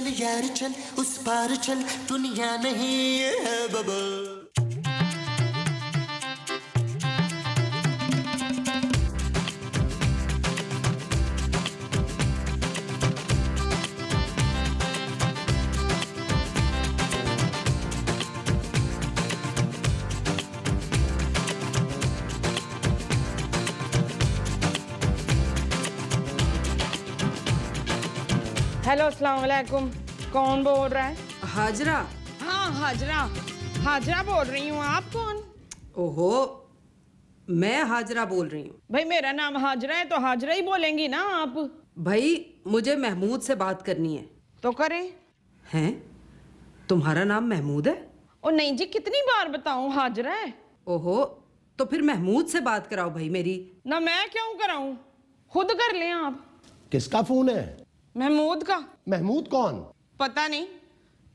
चल यार चल उस पार चल दुनिया नहीं है बाबा। हेलो अस्सलाम वालेकुम। कौन बोल रहा है? हाजरा। हाँ हाजरा, हाजरा बोल रही हूँ। आप कौन? ओहो, मैं हाजरा बोल रही हूँ। भाई मेरा नाम हाजरा है तो हाजरा ही बोलेंगी ना आप। भाई मुझे महमूद से बात करनी है। तो करें। हैं? तुम्हारा नाम महमूद है? ओ नहीं जी, कितनी बार बताऊं हाजरा है। ओहो, तो फिर महमूद से बात कराओ भाई मेरी। ना मैं क्यों कराऊं, खुद कर लें आप। किसका फोन है? महमूद का। महमूद कौन? पता नहीं,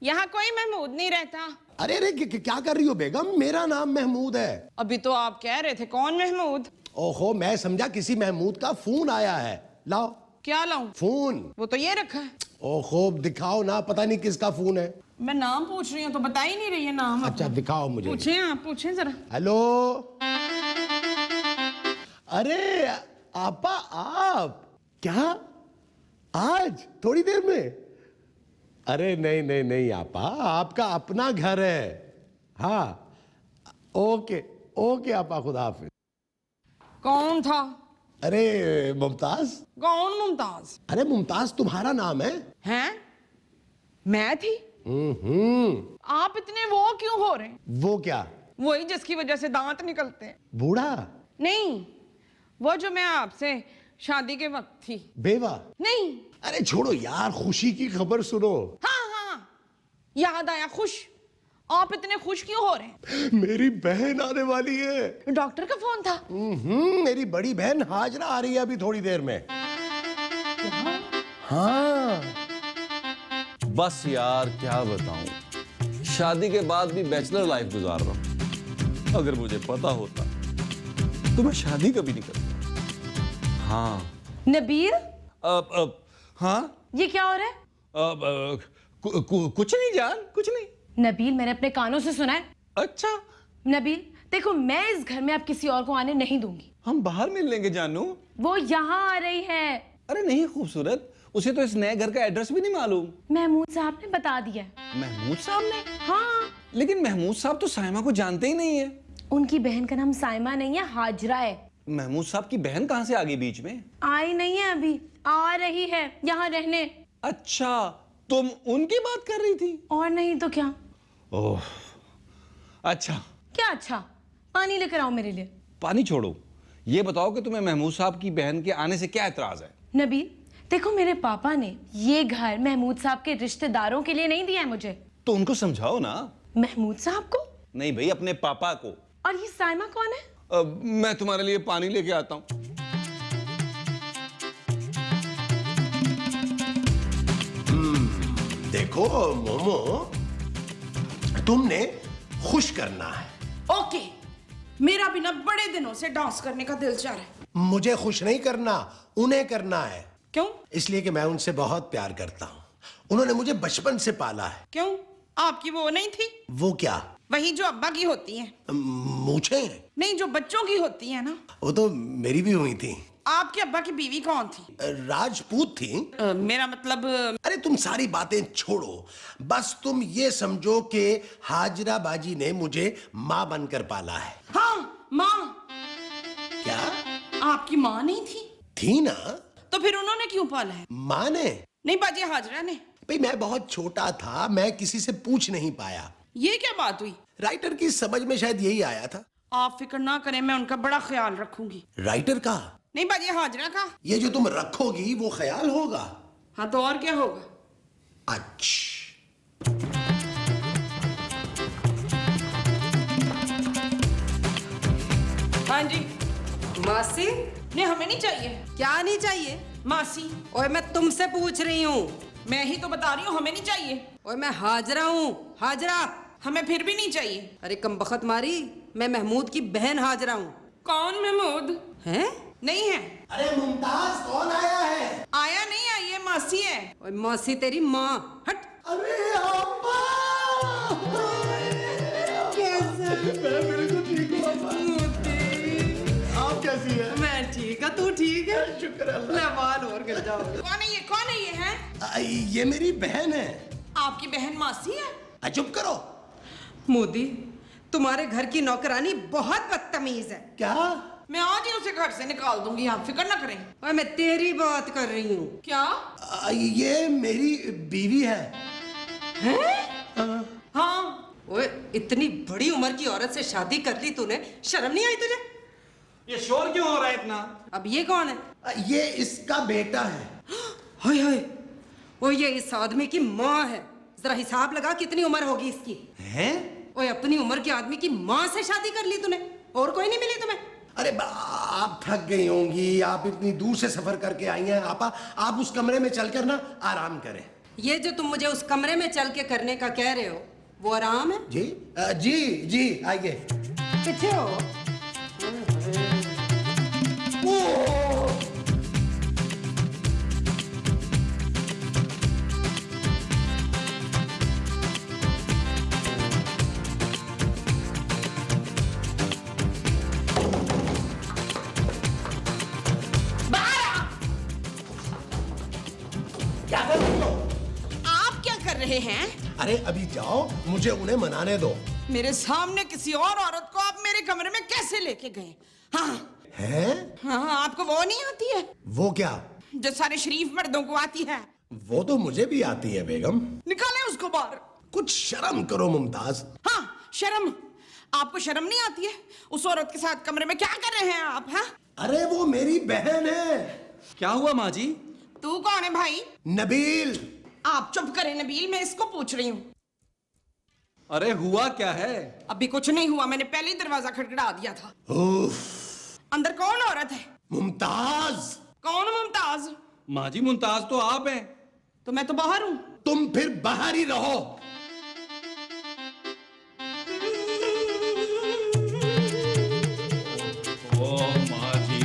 यहाँ कोई महमूद नहीं रहता। अरे अरे क्या कर रही हो बेगम? मेरा नाम महमूद है। अभी तो आप कह रहे थे कौन महमूद। ओहो, मैं समझा किसी महमूद का फोन आया है। लाओ। क्या लाऊं? फोन। वो तो ये रखा है। ओहो, दिखाओ ना, पता नहीं किसका फोन है। मैं नाम पूछ रही हूँ तो बता ही नहीं रही है नाम। अच्छा दिखाओ मुझे। पूछें आप, पूछें जरा। हेलो। अरे आपा, आप क्या आज थोड़ी देर में? अरे नहीं नहीं नहीं आपा, आपका अपना घर है। हाँ ओके ओके आपा, खुदा हाफिज। कौन था? अरे मुमताज। कौन मुमताज? अरे मुमताज तुम्हारा नाम है? हैं? मैं थी? आप इतने वो क्यों हो रहे हैं? वो क्या? वही जिसकी वजह से दांत निकलते हैं। बूढ़ा? नहीं, वो जो मैं आपसे शादी के वक्त थी। बेवा? नहीं। अरे छोड़ो यार, खुशी की खबर सुनो। हाँ हाँ, याद आया। खुश? आप इतने खुश क्यों हो रहे हैं? मेरी बहन आने वाली है। डॉक्टर का फोन था? मेरी बड़ी बहन हाजरा आ रही है अभी थोड़ी देर में। हाँ। बस यार क्या बताऊं, शादी के बाद भी बैचलर लाइफ गुजार रहा हूं। अगर मुझे पता होता तो मैं शादी कभी नहीं करता। हाँ नबील, हाँ ये क्या हो रहा है? कुछ नहीं जान, कुछ नहीं। नबील, मैंने अपने कानों से सुना है। अच्छा। नबील देखो, मैं इस घर में अब किसी और को आने नहीं दूंगी। हम बाहर मिल लेंगे जानू। वो यहाँ आ रही है। अरे नहीं खूबसूरत, उसे तो इस नए घर का एड्रेस भी नहीं मालूम। महमूद साहब ने बता दिया। महमूद साहब ने? हाँ। लेकिन महमूद साहब तो साइमा को जानते ही नहीं है। उनकी बहन का नाम साइमा नहीं है, हाजरा है। महमूद साहब की बहन कहाँ से आ गई बीच में? आई नहीं है अभी, आ रही है यहाँ रहने। अच्छा, तुम उनकी बात कर रही थी? और नहीं तो क्या। ओह अच्छा। क्या अच्छा? पानी लेकर आओ मेरे लिए। पानी छोड़ो, ये बताओ कि तुम्हें महमूद साहब की बहन के आने से क्या एतराज है? नबील देखो, मेरे पापा ने ये घर महमूद साहब के रिश्तेदारों के लिए नहीं दिया है मुझे। तो उनको समझाओ ना। महमूद साहब को? नहीं भाई, अपने पापा को। और ये साइमा कौन है? मैं तुम्हारे लिए पानी लेके आता हूं। देखो मोमो, तुमने खुश करना है। ओके, मेरा भी ना बड़े दिनों से डांस करने का दिल चाह रहा है। मुझे खुश नहीं करना, उन्हें करना है। क्यों? इसलिए कि मैं उनसे बहुत प्यार करता हूँ। उन्होंने मुझे बचपन से पाला है। क्यों? आपकी वो नहीं थी? वो क्या? वही जो अब्बा की होती हैं। मूछे? नहीं, जो बच्चों की होती है ना। वो तो मेरी भी हुई थी। आपके अब्बा की बीवी कौन थी? राजपूत थी। मेरा मतलब। अरे तुम सारी बातें छोड़ो, बस तुम ये समझो कि हाजरा बाजी ने मुझे माँ बनकर पाला है। हाँ, माँ। क्या? आपकी माँ नहीं थी? थी ना। तो फिर उन्होंने क्यों पाला है? माँ ने? नहीं बाजी, हाजरा ने। भाई मैं बहुत छोटा था, मैं किसी से पूछ नहीं पाया। ये क्या बात हुई? राइटर की समझ में शायद यही आया था। आप फिक्र ना करें, मैं उनका बड़ा ख्याल रखूंगी। राइटर का? नहीं बाजी, हाजरा का। ये जो तुम रखोगी वो ख्याल होगा। हाँ तो और क्या होगा? अच्छा। हाँ जी। मासी? नहीं, हमें नहीं चाहिए। क्या नहीं चाहिए? मासी। ओए मैं तुमसे पूछ रही हूँ। मैं ही तो बता रही हूँ, हमें नहीं चाहिए। ओए मैं हाजरा हूँ, हाजरा। हमें फिर भी नहीं चाहिए। अरे कम बखत मारी, मैं महमूद की बहन हाजरा हूँ। कौन महमूद? हैं? नहीं है। अरे मुमताज, कौन आया है? आया नहीं है, ये मासी है। ओए मासी तेरी माँ, हट। अरे अब्बा, कैसा? मैं बिल्कुल ठीक हूँ अब्बा। आप कैसी हैं? मैं ठीक है, तू ठीक है? शुक्र अल्लाह। ले बाल और गिर जाओ। कौन है ये? कौन है ये? है ये मेरी बहन है। आपकी बहन मासी है? चुप करो। मोदी, तुम्हारे घर की नौकरानी बहुत बदतमीज है। क्या? मैं आज ही उसे घर से निकाल दूंगी, आप फिक्र ना करें। ओए मैं तेरी बात कर रही हूँ। क्या? ये मेरी बीवी है। हाँ। ओए इतनी बड़ी उम्र की औरत से शादी कर ली तूने, शर्म नहीं आई तुझे? ये शोर क्यों हो रहा है इतना? अब ये कौन है? ये इसका बेटा है। हाय हाय, ओ ये इस आदमी की माँ है। जरा हिसाब लगा कितनी उम्र होगी इसकी। हैं? ओए अपनी उम्र के आदमी की माँ से शादी कर ली तूने, और कोई नहीं मिली तुम्हें? अरे आप थक गई होंगी, आप इतनी दूर से सफर करके आई हैं। आपा, आप उस कमरे में चलकर ना आराम करें। ये जो तुम मुझे उस कमरे में चल के करने का कह रहे हो, वो आराम है? जी जी जी, आइए। पीछे हो। क्या कर रही हो? आप क्या कर रहे हैं? अरे अभी जाओ, मुझे उन्हें मनाने दो। मेरे सामने किसी और औरत को आप मेरे कमरे में कैसे लेके गए? हाँ हैं? हाँ, आपको वो नहीं आती है वो क्या? जो सारे शरीफ मर्दों को आती है? वो तो मुझे भी आती है बेगम। निकाले उसको बाहर। कुछ शर्म करो मुमताज। हाँ, शर्म? आपको शर्म नहीं आती है? उस औरत के साथ कमरे में क्या कर रहे हैं आप? हाँ, अरे वो मेरी बहन है। क्या हुआ माँ जी? तू कौन है भाई? नबील। आप चुप करें नबील, मैं इसको पूछ रही हूँ। अरे हुआ क्या है? अभी कुछ नहीं हुआ, मैंने पहले ही दरवाजा खटखटा दिया था। उफ, अंदर कौन औरत है? मुमताज। कौन मुमताज? माँ जी, मुमताज तो आप हैं। तो मैं तो बाहर हूँ। तुम फिर बाहर ही रहो। ओ माँ जी,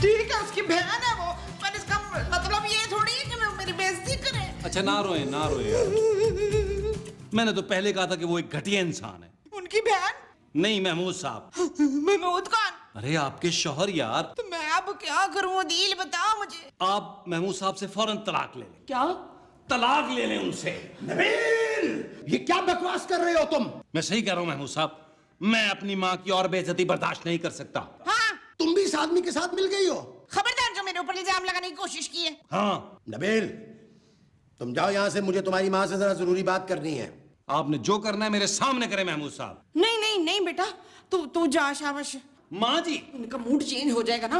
ठीक है, उसकी बहन है वो, पर इसका मतलब ये थोड़ी है कि मैं मेरी बेइज्जती करे। अच्छा ना रोए ना रोए यार। मैंने तो पहले कहा था कि वो एक घटिया इंसान है। उनकी बहन? नहीं, महमूद साहब। महमूद कौन? अरे आपके शौहर यार। तो मैं अब क्या करूं अदील, बताओ मुझे। आप महमूद साहब से फौरन तलाक ले लें। क्या? तलाक ले लें उनसे। नबील, ये क्या बकवास कर रहे हो तुम? मैं सही कह रहा हूँ महमूद साहब, मैं अपनी माँ की और बेइज्जती बर्दाश्त नहीं कर सकता। हाँ, तुम भी इस आदमी के साथ मिल गई हो? खबरदार जो मेरे ऊपर इल्जाम लगाने की कोशिश की है। हाँ, नबील, तुम जाओ यहाँ से, मुझे तुम्हारी माँ से जरा जरूरी बात करनी है। आपने जो करना है मेरे सामने करें महमूद साहब। नहीं नहीं नहीं बेटा, तू जा, शाबाश। माँ जी, इनका मूड चेंज हो जाएगा ना।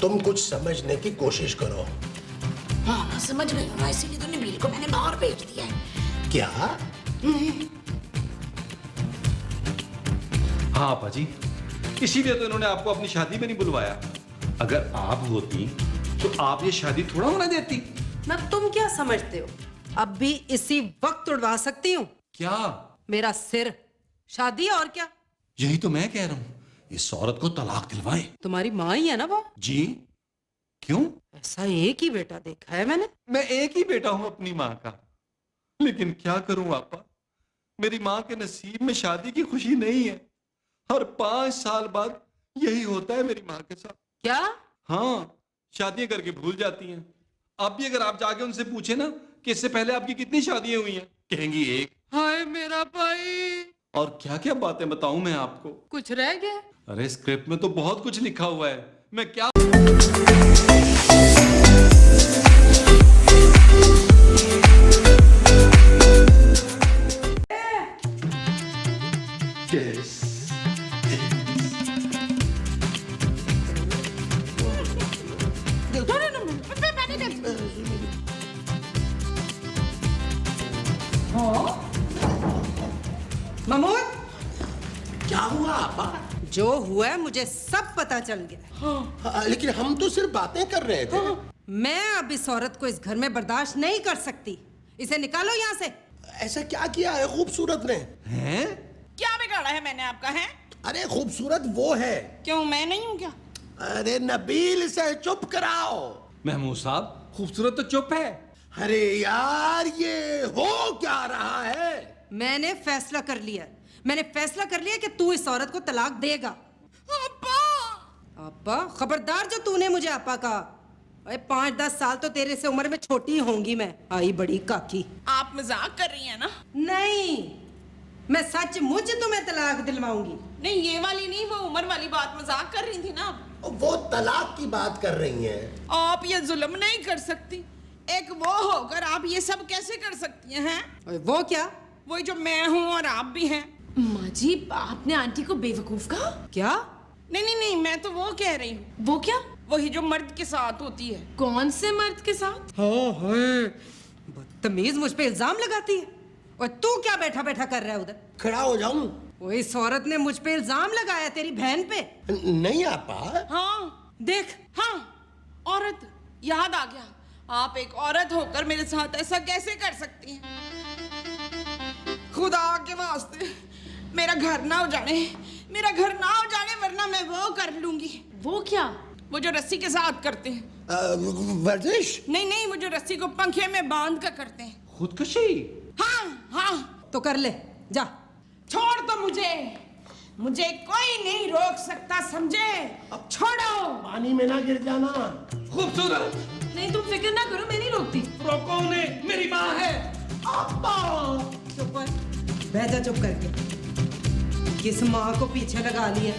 तुम कुछ समझने की कोशिश करो। हाँ, मैं समझ गई हूँ ना, इसीलिए तो नबील को मैंने बाहर भेज दिया है। क्या? हाँ आपा जी, इसीलिए तो इन्होंने आपको अपनी शादी में नहीं बुलवाया। अगर आप होती तो आप ये शादी थोड़ा होने देती। ना तुम क्या समझते हो, अब भी इसी वक्त उड़वा सकती हूँ क्या? मेरा सिर। शादी और क्या? यही तो मैं कह रहा हूँ, इस औरत को तलाक दिलवाएं। तुम्हारी माँ ही है ना वो? जी, क्यों? ऐसा एक ही बेटा देखा है मैंने। मैं एक ही बेटा हूं अपनी माँ का, लेकिन क्या करूं आपा, मेरी माँ के नसीब में शादी की खुशी नहीं है। हर 5 साल बाद यही होता है मेरी माँ के साथ। क्या? हाँ, शादियां करके भूल जाती हैं। अब भी अगर आप जाके उनसे पूछे ना कि इससे पहले आपकी कितनी शादियां हुई हैं, कहेंगी एक। हाय मेरा भाई, और क्या क्या बातें बताऊं मैं आपको। कुछ रह गया? अरे स्क्रिप्ट में तो बहुत कुछ लिखा हुआ है, मैं क्या। महमूद, क्या हुआ आपा? जो हुआ है मुझे सब पता चल गया। लेकिन हम तो सिर्फ बातें कर रहे थे। मैं अब इस औरत को इस घर में बर्दाश्त नहीं कर सकती। इसे निकालो यहाँ से। ऐसा क्या किया है खूबसूरत ने? हैं? क्या बिगाड़ा है मैंने आपका? है अरे खूबसूरत वो है। क्यों, मैं नहीं हूँ क्या? अरे नबील, इसे चुप कराओ। महमूद साहब, खूबसूरत तो चुप है। अरे यार, ये हो क्या रहा है? मैंने फैसला कर लिया। मैंने फैसला कर लिया कि तू इस औरत को तलाक देगा। अब्बा, खबरदार जो तूने मुझे आपा कहा। अरे 5-10 साल तो तेरे से उम्र में छोटी होंगी मैं। आई बड़ी काकी। आप मजाक कर रही हैं ना? नहीं, मैं सचमुच तुम्हें तलाक दिलवाऊंगी। नहीं, ये वाली नहीं, वो उम्र वाली बात मजाक कर रही थी ना आप। वो तलाक की बात कर रही हैं। आप ये जुल्म नहीं कर सकती। एक वो होकर आप ये सब कैसे कर सकती हैं? ओए, वो क्या? वही जो मैं हूँ और आप भी हैं। माँ जी, आपने आंटी को बेवकूफ कहा? क्या? नहीं नहीं नहीं, मैं तो वो कह रही हूँ, वो क्या? वही जो मर्द के साथ होती है। कौन से मर्द के साथ? बदतमीज, मुझ पे इल्जाम लगाती है। और तू क्या बैठा बैठा कर रहा है उधर? खड़ा हो जाऊं? वो इस औरत ने मुझ पे इल्जाम लगाया तेरी बहन पे। नहीं आपा। हाँ देख, हाँ औरत, याद आ गया। आप एक औरत होकर मेरे साथ ऐसा कैसे कर सकती हैं? खुदा के वास्ते मेरा घर ना उजाड़े, मेरा घर ना उजाड़े, वरना मैं वो कर लूंगी। वो क्या? वो जो रस्सी के साथ करते हैं। वर्जिश? नहीं नहीं, वो जो रस्सी को पंखे में बांध कर करते हैं। खुदकुशी? हाँ हाँ। तो कर ले, जा। छोड़ दो मुझे, मुझे कोई नहीं रोक सकता, समझे? अब छोड़ो। पानी में ना गिर जाना। खूबसूरत, नहीं, तुम फिक्र ना करो, मैं नहीं रोकती। रोको उन्हें, मेरी माँ है। चुप कर, बह जा चुप करके। किस माँ को पीछे लगा लिया?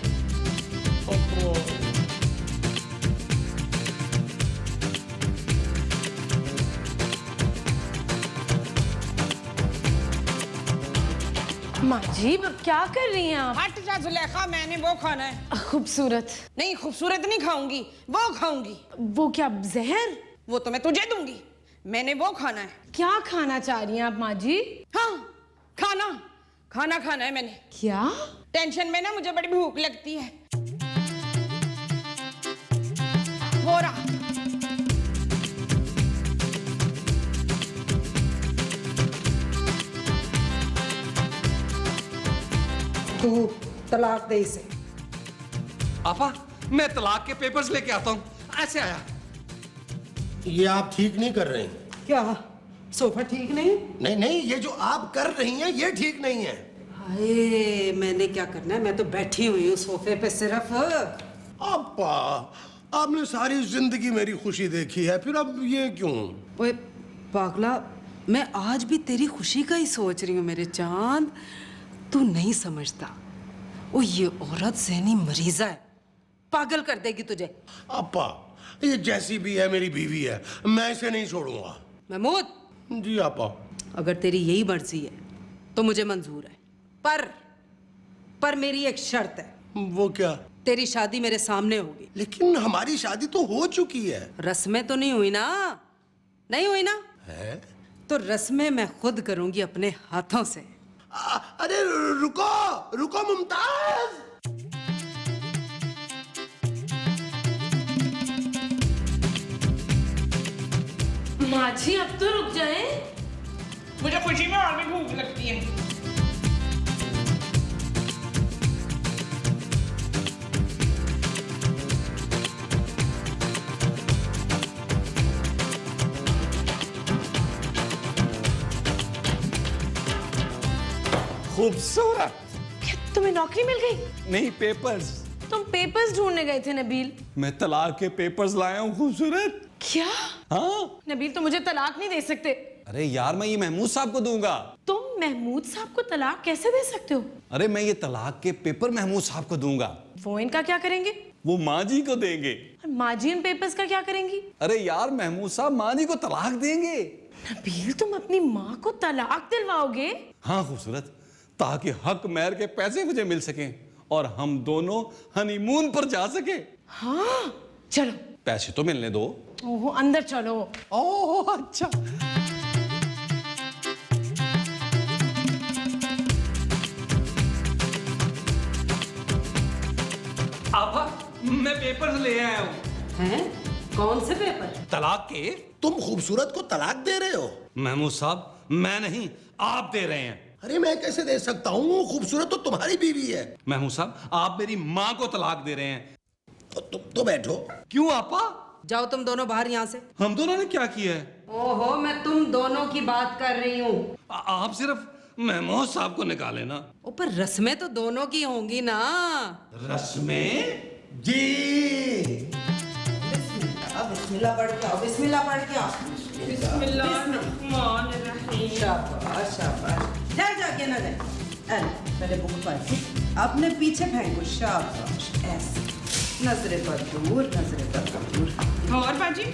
माँ जी, अब क्या कर रही हैं आप? हट जा जुलेखा, मैंने वो खाना है। खूबसूरत? नहीं, खूबसूरत नहीं खाऊंगी, वो खाऊंगी। वो क्या, जहर? वो तो मैं तुझे दूंगी, मैंने वो खाना है। क्या खाना चाह रही हैं आप माँ जी? हाँ, खाना खाना खाना है मैंने। क्या? टेंशन में ना मुझे बड़ी भूख लगती है। वो रहा। तू तलाक दे इसे। आपा, मैं तलाक के पेपर्स लेके आता हूँ। ऐसे आया। ये आप ठीक नहीं कर रही। क्या? सोफा ठीक नहीं? नहीं नहीं, ये जो आप कर रही हैं ये ठीक नहीं है। हाय, मैंने क्या करना है? मैं तो बैठी हुई हूँ सोफे पे सिर्फ। आपा, आपने सारी जिंदगी मेरी खुशी देखी है, फिर अब ये क्यों? ओए पागला, मैं आज भी तेरी खुशी का ही सोच रही हूँ मेरे चांद। तू नहीं समझता, ओ ये औरत ज़हनी मरीजा है, पागल कर देगी तुझे। आपा, ये जैसी भी है मेरी बीवी है, मैं इसे नहीं छोड़ूंगा। महमूद, जी आपा। अगर तेरी यही मर्जी है तो मुझे मंजूर है, पर मेरी एक शर्त है। वो क्या? तेरी शादी मेरे सामने होगी। लेकिन हमारी शादी तो हो चुकी है। रस्में तो नहीं हुई ना? नहीं हुई ना? है? तो रस्में मैं खुद करूंगी अपने हाथों से। अरे रुको रुको मुमताज। माँ जी, अब तो रुक जाएं। मुझे खुशी में और भी भूख लगती है। खूबसूरत? क्या तुम्हें नौकरी मिल गई? नहीं, पेपर्स। तुम पेपर्स ढूंढने गए थे नबील। मैं तलाक के पेपर्स लाया हूँ खूबसूरत। क्या? हाँ। नबील, तो मुझे तलाक नहीं दे सकते। अरे यार, मैं ये महमूद साहब को दूंगा। तुम महमूद साहब को तलाक कैसे दे सकते हो? अरे मैं ये तलाक के पेपर महमूद साहब को दूंगा। वो इनका क्या करेंगे? वो माँ जी को देंगे। और माँ जी इन पेपर्स का क्या करेंगी? अरे यार, महमूद साहब माँ जी को तलाक देंगे। नबील, तुम अपनी माँ को तलाक दिलवाओगे? हाँ खूबसूरत, ताकि हक महर के पैसे मुझे मिल सकें और हम दोनों हनीमून पर जा सके। हाँ, चलो। पैसे तो मिलने दो। ओहो, अंदर चलो। ओह अच्छा। आपा, मैं पेपर्स ले आया हूँ। हैं? कौन से पेपर? तलाक के। तुम खूबसूरत को तलाक दे रहे हो? महमूद साहब, मैं नहीं, आप दे रहे हैं। अरे मैं कैसे दे सकता हूँ? खूबसूरत तो तुम्हारी बीवी है। महमूद साहब, आप मेरी माँ को तलाक दे रहे हैं। तुम तो बैठो। क्यों आपा? जाओ तुम दोनों बाहर यहाँ से। हम दोनों ने क्या किया है? ओहो, मैं तुम दोनों की बात कर रही हूँ। आप सिर्फ महमूद साहब को निकाले ना। ऊपर रस्में तो दोनों की होंगी ना। रस्में? जी बिस्मिल्लाह पढ़ के आओ, बिस्मिल्लाह पढ़ के आओ। शाबाश शाबाश। जाके ना जाए। पहले बुक पढ़, अपने पीछे फेंको। शाबाश, ऐसे नजरे पर दूर, नजरे पर दूर। और बाजी?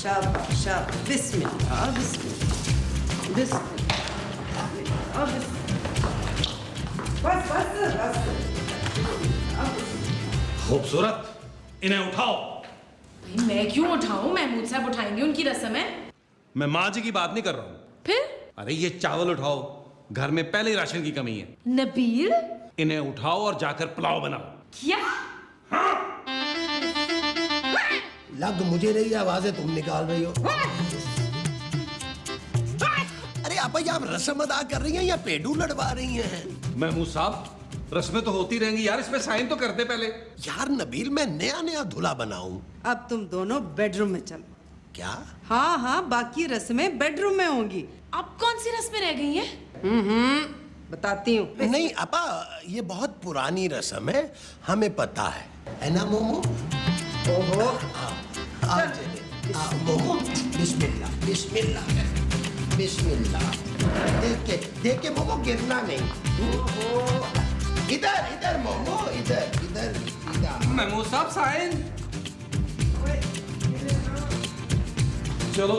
शाबाश शाबाश। बिस्मिल्लाह बिस्मिल्लाह बिस्मिल्लाह। बस बस बस। खूबसूरत, इन्हें उठाओ। मैं क्यों उठाऊं? महमूद साहब उठाएंगे, उनकी रस्म है। मैं माँ जी की बात नहीं कर रहा हूँ। फिर? अरे ये चावल उठाओ, घर में पहले ही राशन की कमी है। नबील, इन्हें उठाओ और जाकर पुलाव बनाओ। क्या? लग मुझे रही है, आवाजें तुम निकाल रही हो। अरे आपा, ये आप रस्म अदा कर रही हैं या पेडू लड़वा रही हैं? महमूद साहब, रस्में तो होती रहेंगी यार, इसमें साइन तो करते पहले। यार नबील, मैं नया नया दूल्हा बनाऊं। अब तुम दोनों बेडरूम में चलो। क्या? हाँ हाँ, बाकी रस्में बेडरूम में होंगी। अब कौन सी रस्में रह गई हैं? बताती हूँ। नहीं अपा, ये बहुत पुरानी रस्म है, हमें पता है ना मोमो? ओहो, मोमो, बिस्मिल्लाह बिस्मिल्लाह बिस्मिल्लाह। देख के मोमो, गिरना नहीं। इधर इधर मोमो, इधर इधर इधर। महमूद साहब, साइन। चलो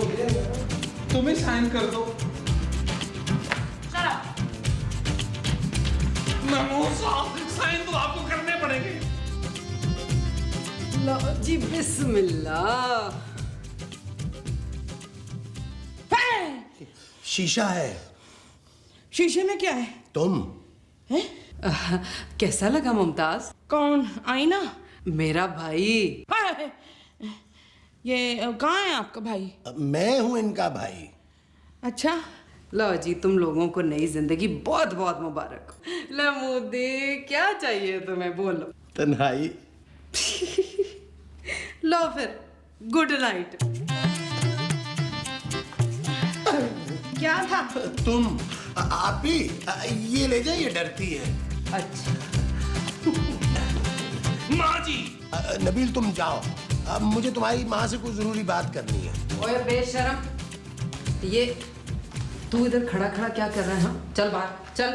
तुम ही साइन कर दो। महमूद साहब, साइन तो आपको करने पड़ेंगे। लो जी, बिस्मिल्लाह। शीशा है। शीशे में क्या है? तुम। हैं? कैसा लगा मुमताज? कौन? आईना? मेरा भाई। हाय, ये कहाँ है आपका भाई? मैं हूं इनका भाई। अच्छा, लो जी, तुम लोगों को नई जिंदगी बहुत बहुत मुबारक हो। लो मोदी, क्या चाहिए तुम्हें, बोलो। तन्हाई। लो फिर, गुड नाइट। क्या था? तुम आप ही ये ले जाइए, डरती है। अच्छा, माँ जी। नबील तुम जाओ, अब मुझे तुम्हारी माँ से कुछ जरूरी बात करनी है। ओए बेशरम, ये तू इधर खड़ा खड़ा क्या कर रहा है? हाँ, चल बाहर चल।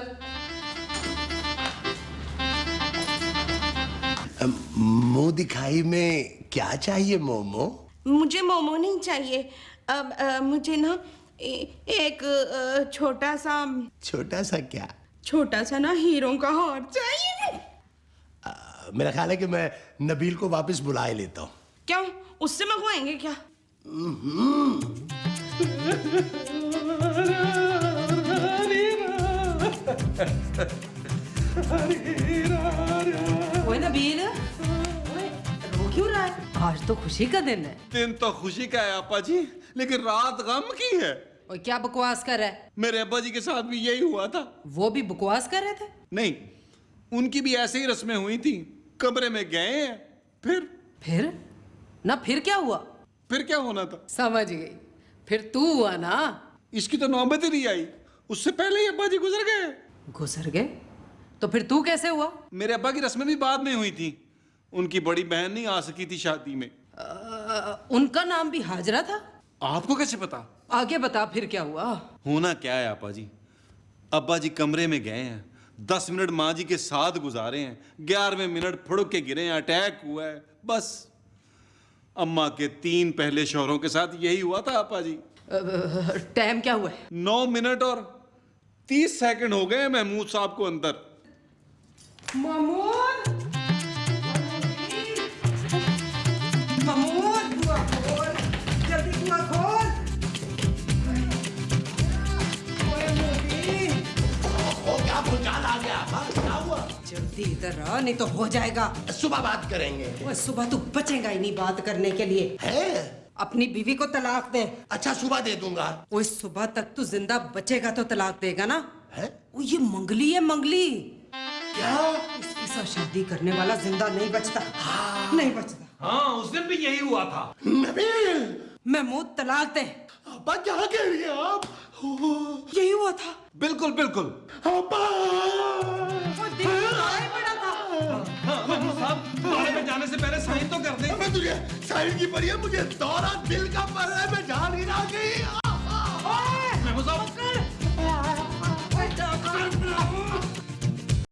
मुंह दिखाई में क्या चाहिए मोमो? मुझे मोमो नहीं चाहिए। अब मुझे ना एक छोटा सा। छोटा सा क्या? छोटा सा ना हीरो का हार चाहिए। मेरा ख्याल है कि मैं नबील को वापस बुला ही लेता हूँ। क्यों? उससे मंगवाएंगे क्या? ओए नबील, रो क्यों रहा है? आज तो खुशी का दिन है। दिन तो खुशी का है आपा जी, लेकिन रात गम की है। और क्या बकवास कर रहा है? मेरे अब्बा जी के साथ भी यही हुआ था। वो भी बकवास कर रहे थे? नहीं, उनकी भी ऐसे ही रस्में हुई थी। कमरे में गए हैं, फिर ना, फिर क्या हुआ? फिर क्या होना था? समझ गई, फिर तू हुआ ना। इसकी तो नौबत ही नहीं आई, उससे पहले ही अब्बा जी गुजर गए। गुजर गए? तो फिर तू कैसे हुआ? मेरे अब्बा की रस्में भी बाद में हुई थी। उनकी बड़ी बहन नहीं आ सकी थी शादी में। उनका नाम भी हाजरा था? आपको कैसे पता? आगे बता, फिर क्या हुआ? होना क्या है आपा जी, अब्बा जी कमरे में गए हैं, 10 मिनट माँ जी के साथ गुजारे हैं, 11वें मिनट फुड़क के गिरे हैं, अटैक हुआ है। बस अम्मा के 3 पहले शौहरों के साथ यही हुआ था आपा जी। टाइम क्या हुआ है? 9 मिनट और 30 सेकंड हो गए महमूद साहब को अंदर। महमूद, महमूद, बुआ खोल, जल्दी बुआ खोल। ओए मोदी, क्या बोल याद आ गया आपा, क्या हुआ? जल्दी इधर आ, नहीं तो हो जाएगा। सुबह बात करेंगे। वो सुबह तू बचेगा ही नहीं बात करने के लिए। है? अपनी बीवी को तलाक दे। अच्छा सुबह दे दूंगा। वो सुबह तक तू जिंदा बचेगा तो तलाक देगा ना? है? वो ये मंगली है, मंगली। क्या? इसके साथ शादी करने वाला जिंदा नहीं बचता। नहीं बचता। हाँ उस दिन भी यही हुआ था। नबील, महमूद तलाक दे। आपा क्या कह रही हैं आप? यही हुआ था। बिल्कुल बिल्कुल। आपा! हाँ महमूद साहब, दौरे में जाने से पहले साइन तो कर दे। मैं तुझे साइड की पड़ी है, मुझे दौरा